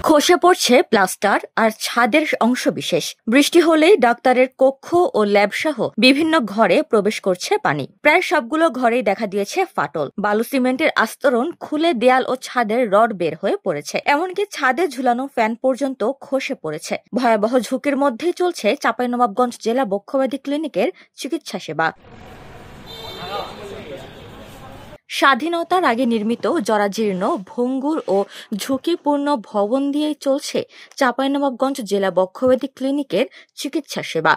খসে পড়ছে প্লাস্টার আর ছাদের অংশবিশেষ। বৃষ্টি হলেই ডাক্তারের কক্ষ ও ল্যাবসহ বিভিন্ন ঘরে প্রবেশ করছে পানি। প্রায় সবগুলো ঘরেই দেখা দিয়েছে ফাটল। বালু সিমেন্টের আস্তরণ খুলে দেয়াল ও ছাদের রড বের হয়ে পড়েছে। এমনকি ছাদে ঝুলানো ফ্যান পর্যন্ত খসে পড়েছে। ভয়াবহ ঝুঁকির মধ্যেই চলছে চাঁপাইনবাবগঞ্জ জেলা বক্ষব্যাধি ক্লিনিকের চিকিৎসা সেবা। স্বাধীনতার আগে নির্মিত জরাজীর্ণ, ভঙ্গুর ও ঝুঁকিপূর্ণ ভবন দিয়েই চলছে চাঁপাইনবাবগঞ্জ জেলা বক্ষব্যাধি ক্লিনিকের চিকিৎসা সেবা।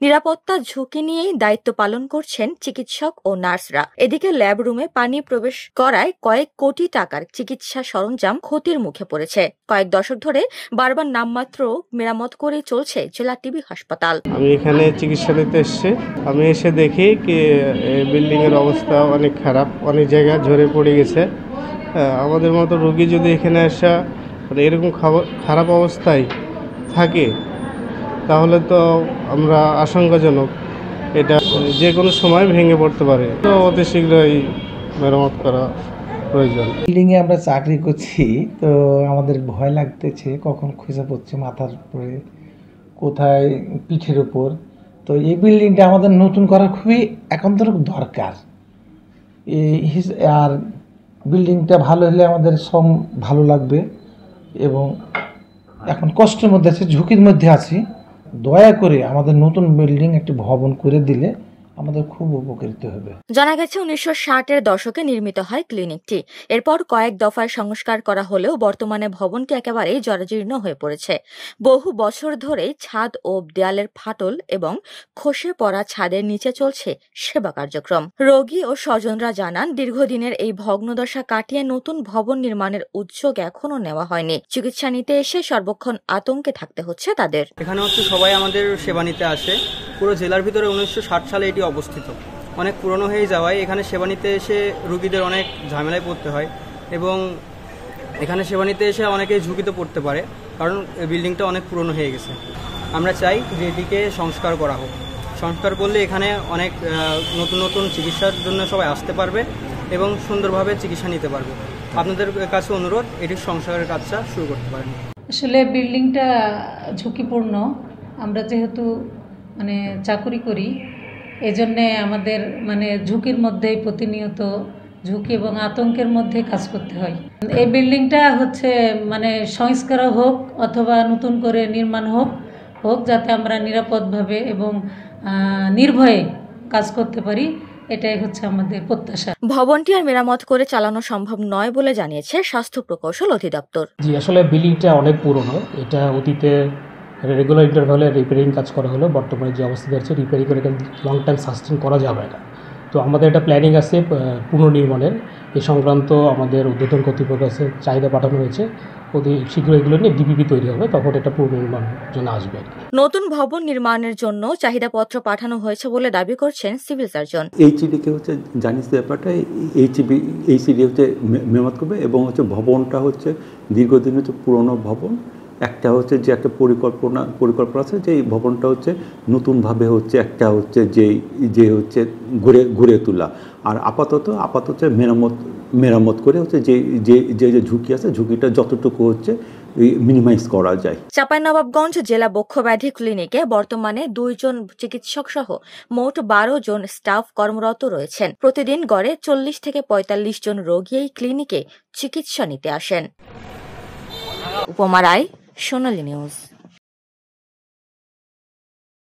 নিরাপত্তা ঝুঁকি নিয়েই দায়িত্ব পালন করছেন চিকিৎসক ও নার্সরা। এদিকে ল্যাব রুমে পানি প্রবেশ করায় কয়েক কোটি টাকার চিকিৎসা সরঞ্জাম ক্ষতির মুখে পড়েছে। কয়েক দশক ধরে বারবার নামমাত্র মেরামত করে চলছে জেলা টিবি হাসপাতাল। আমি এখানে চিকিৎসা নিতে এসেছি। আমি এসে দেখি কি বিল্ডিং এর অবস্থা অনেক খারাপ, অনেক জায়গা ঝরে পড়ে গেছে। আমাদের মতো রোগী যদি এখানে আসা এরকম খারাপ অবস্থায় থাকে তাহলে তো আমরা আশঙ্কাজনক, এটা যে কোনো সময় ভেঙে পড়তে পারে। তো অতি শীঘ্রই মেরামত করা প্রয়োজন। বিল্ডিংয়ে আমরা চাকরি করছি, তো আমাদের ভয় লাগতেছে কখন খসে পড়ছে মাথার উপরে, কোথায় পিঠের উপর। তো এই বিল্ডিংটা আমাদের নতুন করা খুবই একান্তর দরকার। আর বিল্ডিংটা ভালো হলে আমাদের সব ভালো লাগবে। এবং এখন কষ্টের মধ্যে আছি, ঝুঁকির মধ্যে আছি। দয়া করে আমাদের নতুন বিল্ডিং একটি ভবন করে দিলে আমাদের খুব উপকৃত হবে। জানা গেছে 1960-এর দশকে নির্মিত হয় ক্লিনিকটি। এরপর কয়েক দফায় সংস্কার করা হলেও বর্তমানে ভবনটি একেবারেই জরাজীর্ণ হয়ে পড়েছে। বহু বছর ধরেই ছাদ ও দেয়ালের ফাটল এবং খসে পড়া ছাদের নিচে চলছে সেবা কার্যক্রম। রোগী ও স্বজনরা জানান, দীর্ঘদিনের এই ভগ্নদশা কাটিয়ে নতুন ভবন নির্মাণের উদ্যোগ এখনো নেওয়া হয়নি। চিকিৎসা নিতে এসে সর্বক্ষণ আতঙ্কে থাকতে হচ্ছে তাদের। এখানে সবাই আমাদের সেবা নিতে আসে। পুরো জেলার ভিতরে 1960 সালে এটি অবস্থিত। অনেক পুরনো হয়ে যাওয়ায় এখানে সেবা নিতে এসে রোগীদের অনেক ঝামেলায় পড়তে হয় এবং এখানে সেবা নিতে এসে অনেকেই ঝুঁকিতে পড়তে পারে, কারণ বিল্ডিংটা অনেক পুরনো হয়ে গেছে। আমরা চাই যে এটিকে সংস্কার করা হোক। সংস্কার করলে এখানে অনেক নতুন নতুন চিকিৎসার জন্য সবাই আসতে পারবে এবং সুন্দরভাবে চিকিৎসা নিতে পারবে। আপনাদের কাছে অনুরোধ, এটির সংস্কারের কাজটা শুরু করতে পারেন। আসলে বিল্ডিংটা ঝুঁকিপূর্ণ। আমরা যেহেতু চাকুরি করি, এজন্যে আমাদের ঝুঁকির মধ্যেই প্রতিনিয়ত ঝুঁকি এবং আতঙ্কের মধ্যে কাজ করতে হয়। এই বিল্ডিংটা সংস্কার হোক অথবা নতুন করে নির্মাণ হোক যাতে আমরা নিরাপদভাবে এবং নির্ভয়ে কাজ করতে পারি, এটাই হচ্ছে আমাদের প্রত্যাশা। ভবনটি আর মেরামত করে চালানো সম্ভব নয় বলে জানিয়েছে স্বাস্থ্য প্রকৌশল অধিদপ্তর। জি, আসলে বিল্ডিংটা অনেক পুরনো। এটা অতীতে রেগুলার ইন্টারভালে রিপেয়ারিং কাজ করা হলো। বর্তমানে যে অবস্থা আছে, রিপেয়ারিং করে লং টাইম সাস্টেন করা যাবে না। তো আমাদের একটা প্ল্যানিং আছে পুনর্নির্মাণের। এই সংক্রান্ত আমাদের ঊর্ধ্বতন কর্তৃপক্ষের কাছে চাহিদা পাঠানো হয়েছে। অতি শীঘ্র এগুলো নিয়ে ডিপিপি তৈরি হবে, তখন এটা পুনর্নির্মাণের জন্য আসবে। নতুন ভবন নির্মাণের জন্য চাহিদাপত্র পাঠানো হয়েছে বলে দাবি করছেন সিভিল সার্জন। এইচইডিকে জানিস ব্যাপারটা, এইচইডি মেরামত করবে এবং ভবনটা দীর্ঘদিন পুরনো ভবন। একটা যে একটা পরিকল্পনা আছে যে এই ভবনটা নতুনভাবে একটা ঘুরে তোলা। আর আপাতত মেরামত করে যে ঝুঁকি আছে, ঝুঁকিটা যতটুকু মিনিমাইজ করা যায়। চাঁপাইনবাবগঞ্জ জেলা বক্ষব্যাধি ক্লিনিকে বর্তমানে 2 জন চিকিৎসক সহ মোট 12 জন স্টাফ কর্মরত রয়েছেন। প্রতিদিন গড়ে 40 থেকে 45 জন রোগী এই ক্লিনিকে চিকিৎসা নিতে আসেন। উপমা রায়, সোনালী নিউজ।